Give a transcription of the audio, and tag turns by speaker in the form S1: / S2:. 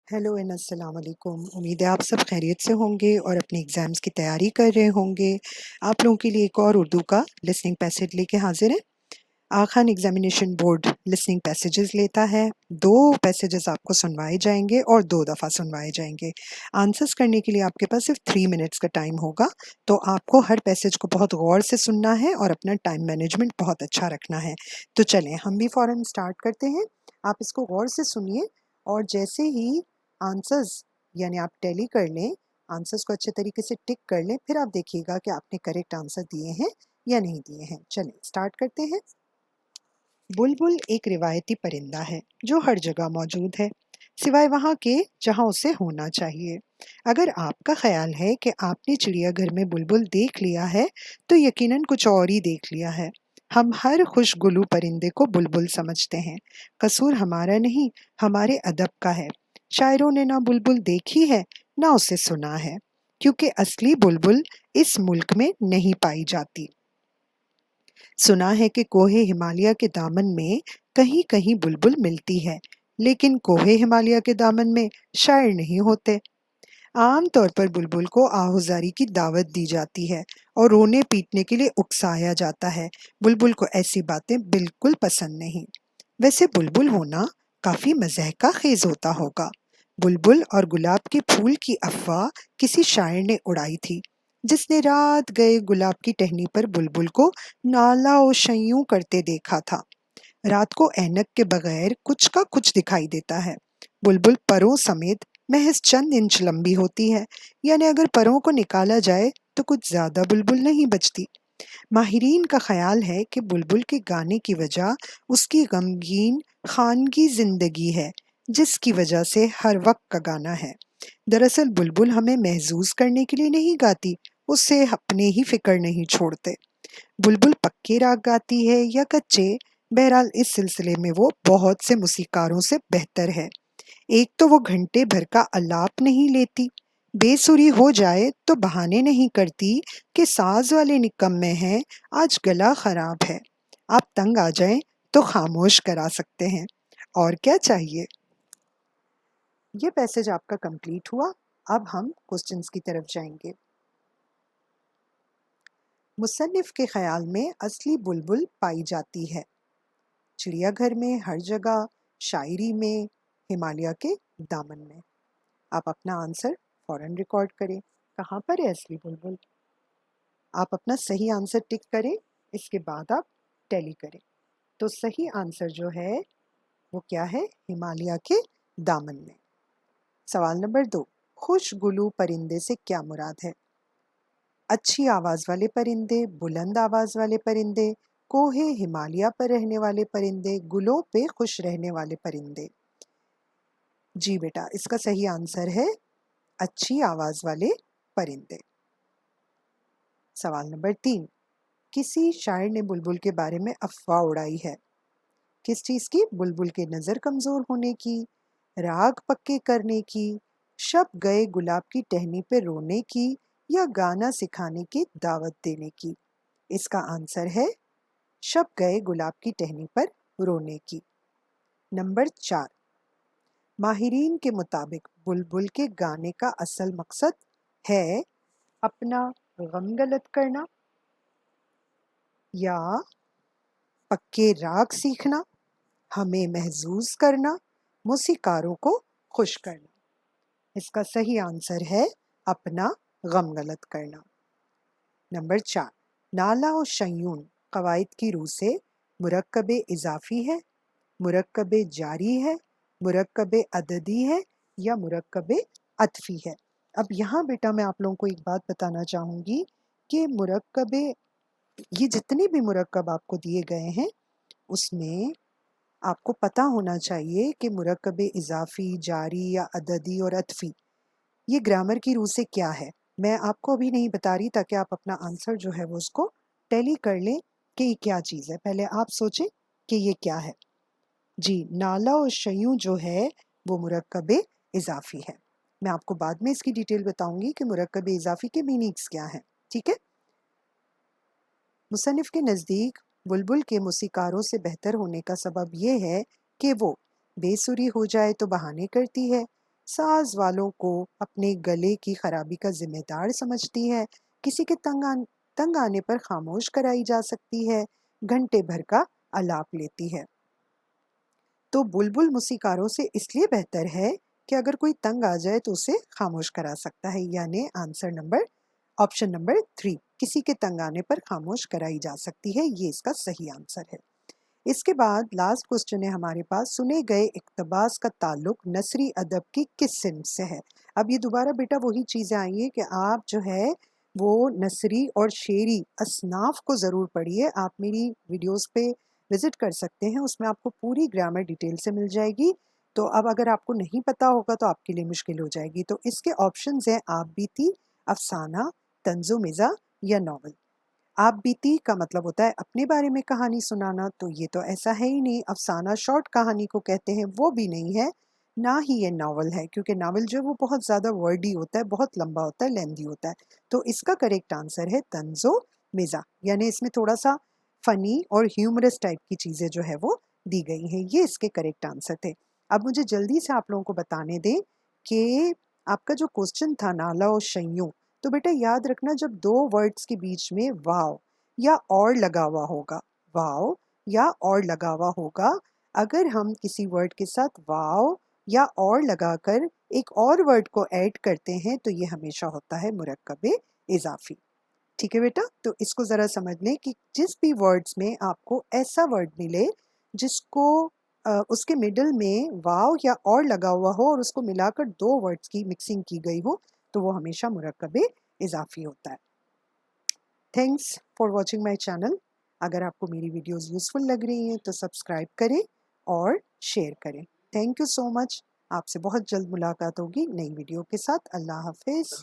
S1: Hello and अस्सलाम वालेकुम। उम्मीद है आप सब खैरियत से होंगे और अपने एग्ज़ाम्स की तैयारी कर रहे होंगे। आप लोगों के लिए एक और उर्दू का लिसनिंग पैसेज लेके हाजिर हैं। आखान एग्जामिनेशन बोर्ड लिसनिंग पैसेजेस लेता है। 2 पैसेजेस आपको सुनवाए जाएंगे और 2 दफ़ा सुनवाए जाएंगे। आंसर्स करने के लिए आपके पास सिर्फ 3 मिनट्स का टाइम होगा, तो आपको हर पैसेज को बहुत गौर से सुनना है और अपना टाइम मैनेजमेंट बहुत अच्छा रखना है। तो चलें हम भी फ़ौरन स्टार्ट करते हैं। आप इसको गौर से सुनिए और जैसे ही आंसर्स यानी आप टैली कर लें, आंसर्स को अच्छे तरीके से टिक कर लें, फिर आप देखिएगा कि आपने करेक्ट आंसर दिए हैं या नहीं दिए हैं। चलें स्टार्ट करते हैं। बुलबुल एक रिवायती परिंदा है जो हर जगह मौजूद है, सिवाय वहाँ के जहाँ उसे होना चाहिए। अगर आपका ख्याल है कि आपने चिड़ियाघर में बुलबुल देख लिया है, तो यकीनन कुछ और ही देख लिया है। हम हर खुशगुलू परिंदे को बुलबुल समझते हैं। कसूर हमारा नहीं, हमारे अदब का है। शायरों ने ना बुलबुल देखी है, ना उसे सुना है, क्योंकि असली बुलबुल इस मुल्क में नहीं पाई जाती। सुना है कि कोहे हिमालय के दामन में कहीं कहीं बुलबुल मिलती है, लेकिन कोहे हिमालय के दामन में शायर नहीं होते। आम तौर पर बुलबुल को आहुजारी की दावत दी जाती है और रोने पीटने के लिए उकसाया जाता है। बुलबुल को ऐसी बातें बिल्कुल पसंद नहीं। वैसे बुलबुल होना काफी मज़हका खेज होता होगा। बुलबुल और गुलाब के फूल की अफवाह किसी शायर ने उड़ाई थी, जिसने रात गए गुलाब की टहनी पर बुलबुल को नाला और शयूं करते देखा था। रात को ऐनक के बगैर कुछ का कुछ दिखाई देता है। बुलबुल परों समेत महज चंद इंच लंबी होती है, यानी अगर परों को निकाला जाए तो कुछ ज्यादा बुलबुल नहीं बचती। माहिरीन का ख्याल है कि बुलबुल के गाने की वजह उसकी गमगीन खानगी जिंदगी है, जिसकी वजह से हर वक्त का गाना है। दरअसल बुलबुल हमें महजूज करने के लिए नहीं गाती, उससे अपने ही फिक्र नहीं छोड़ते। बुलबुल पक्के राग गाती है या कच्चे, बहरहाल इस सिलसिले में वो बहुत से मूसीकारों से बेहतर है। एक तो वो घंटे भर का अलाप नहीं लेती, बेसुरी हो जाए तो बहाने नहीं करती कि साज वाले निकम्मे हैं, आज गला खराब है। आप तंग आ जाएं तो खामोश करा सकते हैं। और क्या चाहिए। ये पैसेज आपका कंप्लीट हुआ। अब हम क्वेश्चंस की तरफ जाएंगे। मुसन्निफ के ख्याल में असली बुलबुल पाई जाती है चिड़ियाघर में, हर जगह, शायरी में, हिमालय के दामन में। आप अपना आंसर फौरन रिकॉर्ड करें। कहाँ पर है असली बुलबुल? आप अपना सही आंसर टिक करें, इसके बाद आप टैली करें। तो सही आंसर जो है वो क्या है? हिमालय के दामन में। सवाल नंबर 2, खुशगुलू परिंदे से क्या मुराद है? अच्छी आवाज वाले परिंदे, बुलंद आवाज वाले परिंदे, कोहे हिमालय पर रहने वाले परिंदे, गुलों पे खुश रहने वाले परिंदे। जी बेटा, इसका सही आंसर है अच्छी आवाज वाले परिंदे। सवाल नंबर 3, किसी शायर ने बुलबुल के बारे में अफवाह उड़ाई है। किस चीज की? बुलबुल के नजर कमजोर होने की, राग पक्के करने की, शब गए गुलाब की टहनी पे रोने की, या गाना सिखाने की दावत देने की। इसका आंसर है शब गए गुलाब की टहनी पर रोने की। नंबर 4, माहिरीन के मुताबिक बुलबुल के गाने का असल मकसद है अपना गम गलत करना, या पक्के राग सीखना, हमें महजूज करना, मौसीकारों को खुश करना। इसका सही आंसर है अपना गम गलत करना। नंबर 4, नाला और शयून कवायद की रूह से मुरक्कबे इजाफी है, मुरक्कबे जारी है, मुरक्कबे अददी है, या मुरक्कबे अतफी है। अब यहाँ बेटा मैं आप लोगों को एक बात बताना चाहूँगी कि मुरक्कबे, ये जितने भी मुरक्कब आपको दिए गए हैं उसमें आपको पता होना चाहिए कि मुरक्कबे इजाफी, जारी या अददी और अतफी ये ग्रामर की रूह से क्या है। मैं आपको अभी नहीं बता रही, ताकि आप अपना आंसर जो है वो उसको टैली कर लें कि ये क्या चीज़ है। पहले आप सोचें कि ये क्या है। जी, नाला और शयूं जो है वो मुरक्कबे इजाफी है। मैं आपको बाद में इसकी डिटेल बताऊंगी कि मुरक्कबे इजाफी के मीनिंग्स क्या हैं। ठीक है। मुसन्निफ के नज़दीक बुलबुल के मूसीकारों से बेहतर होने का सबब यह है कि वो बेसुरी हो जाए तो बहाने करती है, साज वालों को अपने गले की खराबी का जिम्मेदार समझती है, किसी के तंग आने पर खामोश कराई जा सकती है, घंटे भर का आलाप लेती है। तो बुलबुल मुसीकारों से इसलिए बेहतर है कि अगर कोई तंग आ जाए तो उसे खामोश करा सकता है, यानी ऑप्शन नंबर 3, किसी के तंग आने पर खामोश कराई जा सकती है, ये इसका सही आंसर है। इसके बाद लास्ट क्वेश्चन है हमारे पास, सुने गए इक्तबास का ताल्लुक नसरी अदब की किस सिन्फ से है। अब ये दोबारा बेटा वही चीज़ें आई है कि आप जो है वो नसरी और शेरी असनाफ को ज़रूर पढ़िए। आप मेरी वीडियोस पे विज़िट कर सकते हैं, उसमें आपको पूरी ग्रामर डिटेल से मिल जाएगी। तो अब अगर आपको नहीं पता होगा तो आपके लिए मुश्किल हो जाएगी। तो इसके ऑप्शंस हैं आप बीती, अफसाना, तंज़ो मिज़ा या नावल। आप बीती का मतलब होता है अपने बारे में कहानी सुनाना, तो ये तो ऐसा है ही नहीं। अफसाना शॉर्ट कहानी को कहते हैं, वो भी नहीं है, ना ही ये नावल है, क्योंकि नावल जो है वो बहुत ज़्यादा वर्डी होता है, बहुत लंबा होता है, लेंदी होता है। तो इसका करेक्ट आंसर है तंजो मिज़ा, यानी इसमें थोड़ा सा फ़नी और ह्यूमरस टाइप की चीज़ें जो है वो दी गई हैं। ये इसके करेक्ट आंसर थे। अब मुझे जल्दी से आप लोगों को बताने दें कि आपका जो क्वेश्चन था नाला और शैयों, तो बेटा याद रखना जब दो वर्ड्स के बीच में वाव या और लगा हुआ होगा, वाव या और लगा हुआ होगा, अगर हम किसी वर्ड के साथ वाव या और लगाकर एक और वर्ड को ऐड करते हैं तो ये हमेशा होता है मुरक्कब इजाफी। ठीक है बेटा, तो इसको ज़रा समझ लें कि जिस भी वर्ड्स में आपको ऐसा वर्ड मिले जिसको उसके मिडल में वाव या और लगा हुआ हो और उसको मिलाकर दो वर्ड्स की मिक्सिंग की गई हो, तो वो हमेशा मुरक्कब इजाफी होता है। Thanks for watching my channel. अगर आपको मेरी वीडियोस यूज़फुल लग रही हैं तो सब्सक्राइब करें और शेयर करें। Thank you so much. आपसे बहुत जल्द मुलाकात होगी नई वीडियो के साथ। अल्लाह हाफिज़।